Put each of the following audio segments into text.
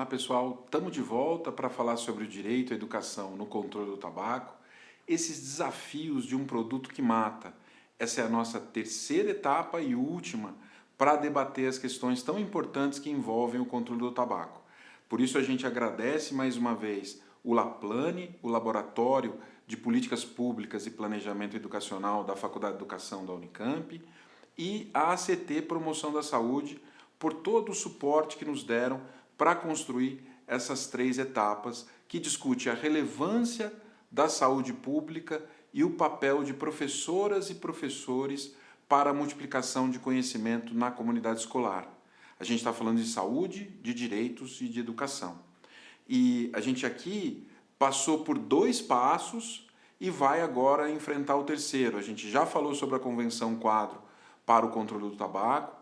Olá pessoal, estamos de volta para falar sobre o direito à educação no controle do tabaco, esses desafios de um produto que mata. Essa é a nossa terceira etapa e última para debater as questões tão importantes que envolvem o controle do tabaco. Por isso a gente agradece mais uma vez o LAPLANE, o Laboratório de Políticas Públicas e Planejamento Educacional da Faculdade de Educação da Unicamp e a ACT Promoção da Saúde por todo o suporte que nos deram para construir essas três etapas que discute a relevância da saúde pública e o papel de professoras e professores para a multiplicação de conhecimento na comunidade escolar. A gente está falando de saúde, de direitos e de educação. E a gente aqui passou por 2 passos e vai agora enfrentar o terceiro. A gente já falou sobre a Convenção Quadro para o Controle do Tabaco,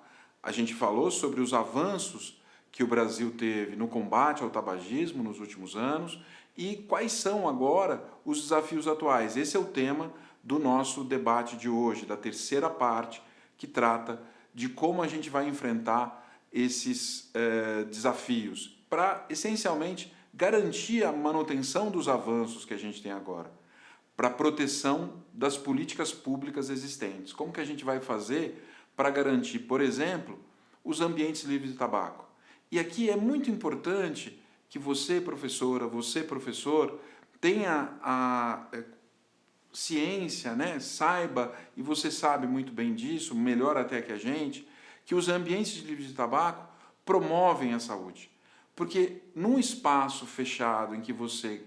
a gente falou sobre os avanços que o Brasil teve no combate ao tabagismo nos últimos anos e quais são agora os desafios atuais. Esse é o tema do nosso debate de hoje, da terceira parte, que trata de como a gente vai enfrentar esses desafios para, essencialmente, garantir a manutenção dos avanços que a gente tem agora, para a proteção das políticas públicas existentes. Como que a gente vai fazer para garantir, por exemplo, os ambientes livres de tabaco? E aqui é muito importante que você, professora, você, professor, tenha a ciência, né? Saiba, e você sabe muito bem disso, melhor até que a gente, que os ambientes livres de tabaco promovem a saúde. Porque num espaço fechado em que você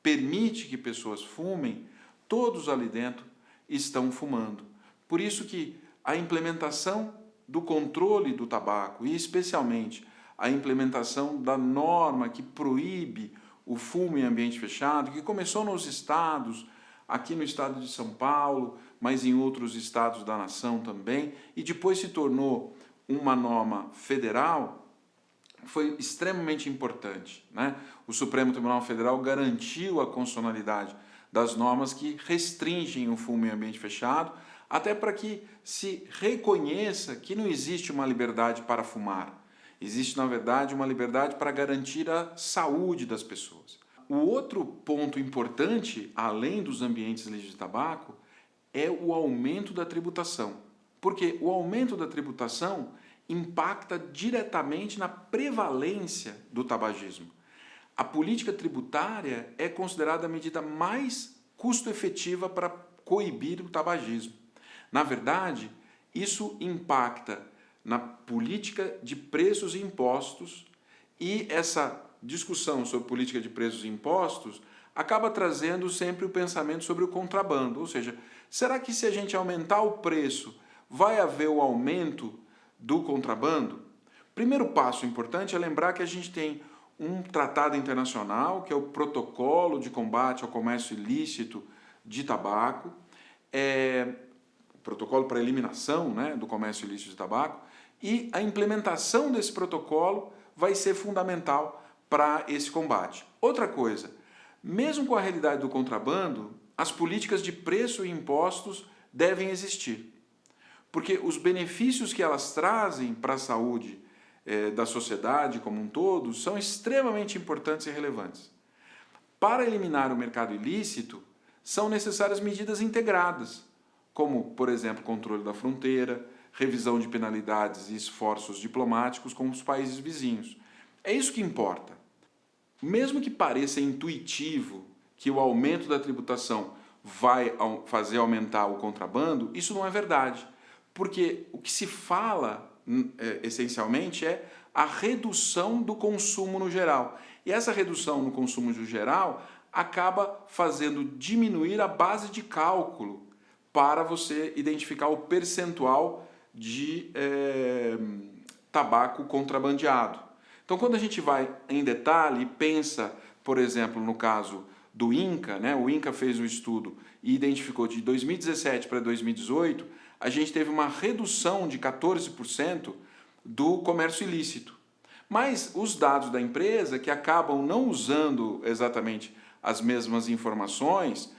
permite que pessoas fumem, todos ali dentro estão fumando. Por isso que a implementação do controle do tabaco, e especialmente a implementação da norma que proíbe o fumo em ambiente fechado, que começou nos estados, aqui no estado de São Paulo, mas em outros estados da nação também, e depois se tornou uma norma federal, foi extremamente importante, né? O Supremo Tribunal Federal garantiu a constitucionalidade das normas que restringem o fumo em ambiente fechado, até para que se reconheça que não existe uma liberdade para fumar. Existe, na verdade, uma liberdade para garantir a saúde das pessoas. O outro ponto importante, além dos ambientes livres de tabaco, é o aumento da tributação. Porque o aumento da tributação impacta diretamente na prevalência do tabagismo. A política tributária é considerada a medida mais custo-efetiva para coibir o tabagismo. Na verdade, isso impacta na política de preços e impostos, e essa discussão sobre política de preços e impostos acaba trazendo sempre o pensamento sobre o contrabando, ou seja, será que se a gente aumentar o preço vai haver o aumento do contrabando? Primeiro passo importante é lembrar que a gente tem um tratado internacional, que é o Protocolo de Combate ao Comércio Ilícito de Tabaco, protocolo para eliminação, né, do comércio ilícito de tabaco, e a implementação desse protocolo vai ser fundamental para esse combate. Outra coisa, mesmo com a realidade do contrabando, as políticas de preço e impostos devem existir, porque os benefícios que elas trazem para a saúde da sociedade como um todo são extremamente importantes e relevantes. Para eliminar o mercado ilícito, são necessárias medidas integradas, como, por exemplo, controle da fronteira, revisão de penalidades e esforços diplomáticos com os países vizinhos. É isso que importa. Mesmo que pareça intuitivo que o aumento da tributação vai fazer aumentar o contrabando, isso não é verdade, porque o que se fala, essencialmente, é a redução do consumo no geral. E essa redução no consumo no geral acaba fazendo diminuir a base de cálculo para você identificar o percentual de tabaco contrabandeado. Então, quando a gente vai em detalhe e pensa, por exemplo, no caso do INCA, né, o INCA fez um estudo e identificou de 2017 para 2018, a gente teve uma redução de 14% do comércio ilícito. Mas os dados da empresa, que acabam não usando exatamente as mesmas informações,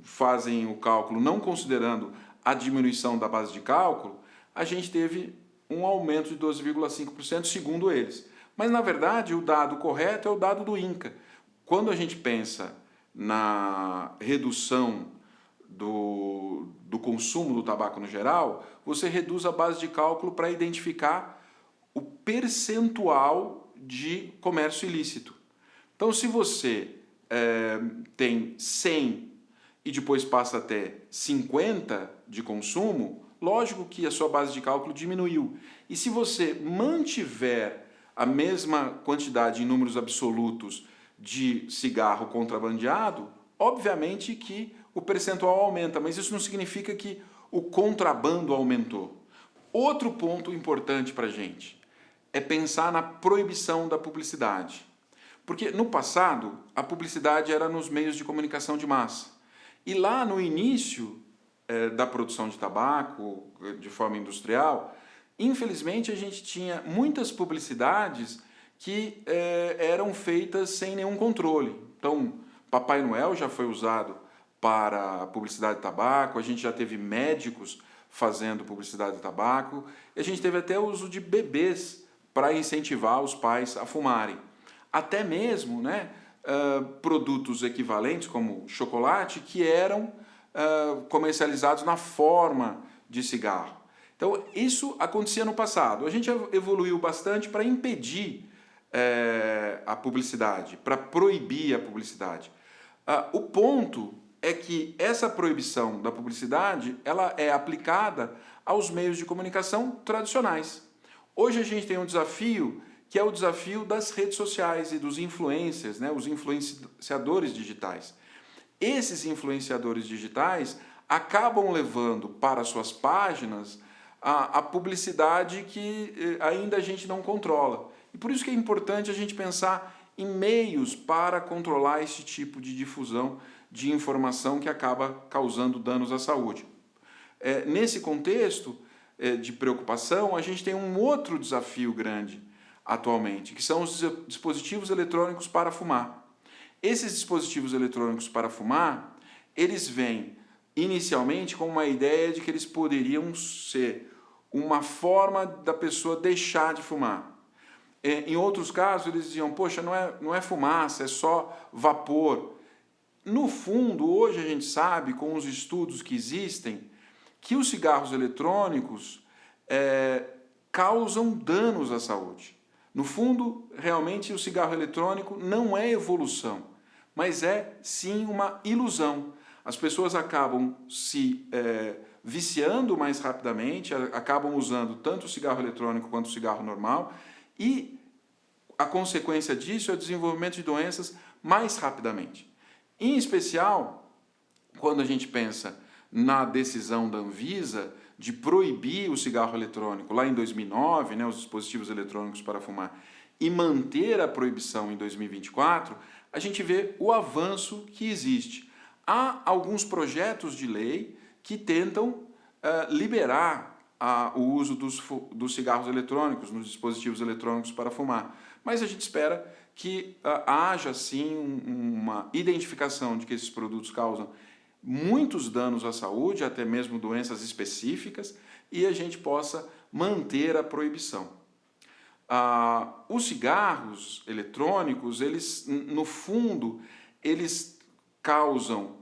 fazem o cálculo não considerando a diminuição da base de cálculo, a gente teve um aumento de 12,5% segundo eles. Mas, na verdade, o dado correto é o dado do INCA. Quando a gente pensa na redução do consumo do tabaco no geral, você reduz a base de cálculo para identificar o percentual de comércio ilícito. Então, se você tem 100 e depois passa até 50 de consumo, lógico que a sua base de cálculo diminuiu. E se você mantiver a mesma quantidade em números absolutos de cigarro contrabandeado, obviamente que o percentual aumenta, mas isso não significa que o contrabando aumentou. Outro ponto importante para a gente é pensar na proibição da publicidade. Porque no passado, a publicidade era nos meios de comunicação de massa. E lá no início da produção de tabaco, de forma industrial, infelizmente a gente tinha muitas publicidades que eram feitas sem nenhum controle. Então, Papai Noel já foi usado para publicidade de tabaco, a gente já teve médicos fazendo publicidade de tabaco, e a gente teve até o uso de bebês para incentivar os pais a fumarem. Até mesmo, né, produtos equivalentes, como chocolate, que eram comercializados na forma de cigarro. Então, isso acontecia no passado. A gente evoluiu bastante para impedir a publicidade, para proibir a publicidade. O ponto é que essa proibição da publicidade ela é aplicada aos meios de comunicação tradicionais. Hoje a gente tem um desafio que é o desafio das redes sociais e dos influencers, né, os influenciadores digitais. Esses influenciadores digitais acabam levando para suas páginas a publicidade que ainda a gente não controla. E por isso que é importante a gente pensar em meios para controlar esse tipo de difusão de informação que acaba causando danos à saúde. Nesse contexto de preocupação, a gente tem um outro desafio grande atualmente, que são os dispositivos eletrônicos para fumar. Esses dispositivos eletrônicos para fumar, eles vêm inicialmente com uma ideia de que eles poderiam ser uma forma da pessoa deixar de fumar. Em outros casos, eles diziam, poxa, não é fumaça, é só vapor. No fundo, hoje a gente sabe, com os estudos que existem, que os cigarros eletrônicos causam danos à saúde. No fundo, realmente, o cigarro eletrônico não é evolução, mas é, sim, uma ilusão. As pessoas acabam se viciando mais rapidamente, acabam usando tanto o cigarro eletrônico quanto o cigarro normal, e a consequência disso é o desenvolvimento de doenças mais rapidamente. Em especial, quando a gente pensa na decisão da Anvisa de proibir o cigarro eletrônico lá em 2009, né, os dispositivos eletrônicos para fumar, e manter a proibição em 2024, a gente vê o avanço que existe. Há alguns projetos de lei que tentam liberar o uso dos cigarros eletrônicos, nos dispositivos eletrônicos para fumar. Mas a gente espera que haja, sim, uma identificação de que esses produtos causam muitos danos à saúde, até mesmo doenças específicas, e a gente possa manter a proibição. Os cigarros eletrônicos, eles, no fundo, eles causam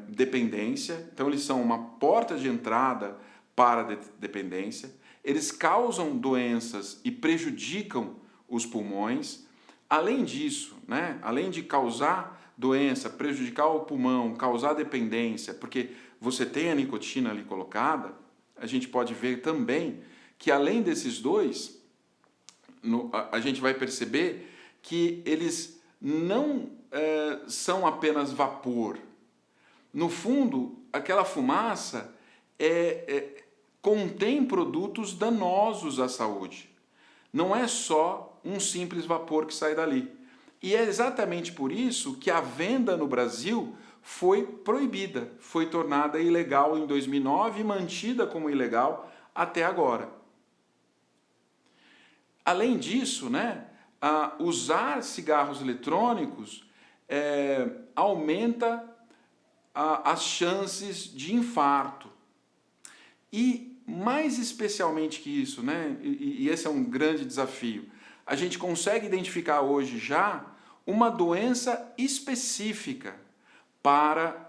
dependência, então eles são uma porta de entrada para a dependência, eles causam doenças e prejudicam os pulmões. Além disso, né, além de causar doença, prejudicar o pulmão, causar dependência, porque você tem a nicotina ali colocada, a gente pode ver também que além desses dois, a gente vai perceber que eles não são apenas vapor. No fundo, aquela fumaça contém produtos danosos à saúde. Não é só um simples vapor que sai dali. E é exatamente por isso que a venda no Brasil foi proibida, foi tornada ilegal em 2009 e mantida como ilegal até agora. Além disso, né, usar cigarros eletrônicos aumenta as chances de infarto. E mais especialmente que isso, né, e esse é um grande desafio, a gente consegue identificar hoje já uma doença específica para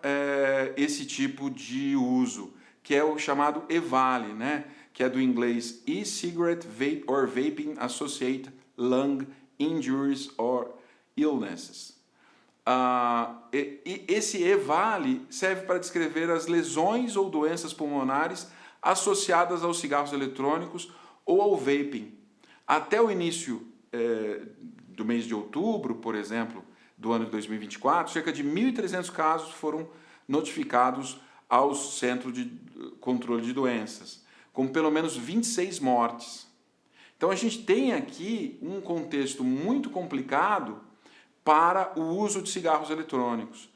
esse tipo de uso, que é o chamado EVALI, né? Que é do inglês E-Cigarette or Vaping Associated Lung Injuries or Illnesses. Esse EVALI serve para descrever as lesões ou doenças pulmonares associadas aos cigarros eletrônicos ou ao vaping. Até o início do mês de outubro, por exemplo, do ano de 2024, cerca de 1.300 casos foram notificados ao Centro de Controle de Doenças, com pelo menos 26 mortes. Então a gente tem aqui um contexto muito complicado para o uso de cigarros eletrônicos.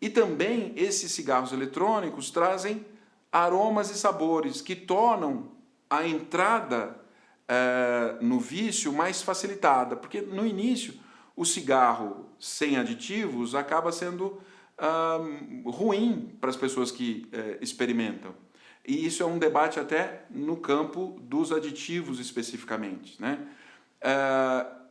E também esses cigarros eletrônicos trazem aromas e sabores que tornam a entrada no vício mais facilitada, porque no início o cigarro sem aditivos acaba sendo ruim para as pessoas que experimentam. E isso é um debate até no campo dos aditivos especificamente, né?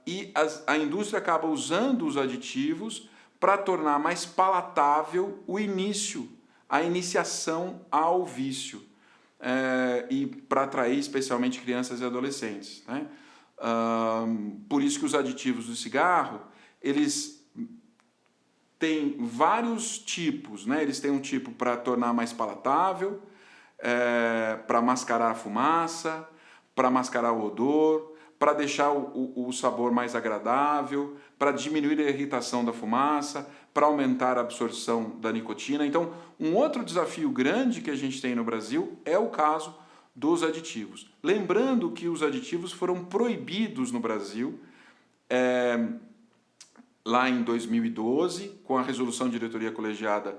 E a indústria acaba usando os aditivos para tornar mais palatável o início, a iniciação ao vício, e para atrair especialmente crianças e adolescentes, né? Por isso que os aditivos do cigarro, eles têm vários tipos, né? Eles têm um tipo para tornar mais palatável, para mascarar a fumaça, para mascarar o odor, para deixar o sabor mais agradável, para diminuir a irritação da fumaça, para aumentar a absorção da nicotina. Então, um outro desafio grande que a gente tem no Brasil é o caso dos aditivos. Lembrando que os aditivos foram proibidos no Brasil lá em 2012, com a resolução de diretoria colegiada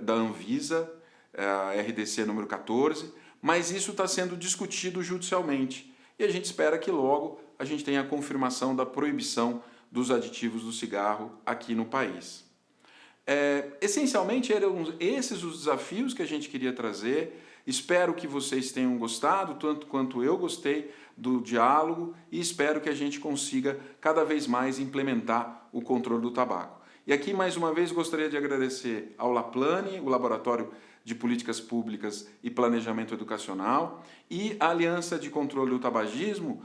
da Anvisa, a RDC número 14, mas isso está sendo discutido judicialmente. E a gente espera que logo a gente tenha a confirmação da proibição dos aditivos do cigarro aqui no país. Essencialmente eram esses os desafios que a gente queria trazer. Espero que vocês tenham gostado, tanto quanto eu gostei do diálogo, e espero que a gente consiga cada vez mais implementar o controle do tabaco. E aqui, mais uma vez, gostaria de agradecer ao LAPLANE, o Laboratório de Políticas Públicas e Planejamento Educacional, e a Aliança de Controle do Tabagismo,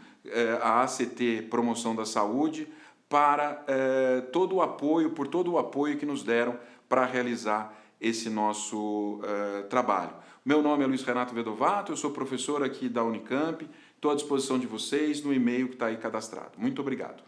a ACT Promoção da Saúde, para todo o apoio que nos deram para realizar esse nosso trabalho. Meu nome é Luiz Renato Vedovato, eu sou professor aqui da Unicamp, estou à disposição de vocês no e-mail que está aí cadastrado. Muito obrigado.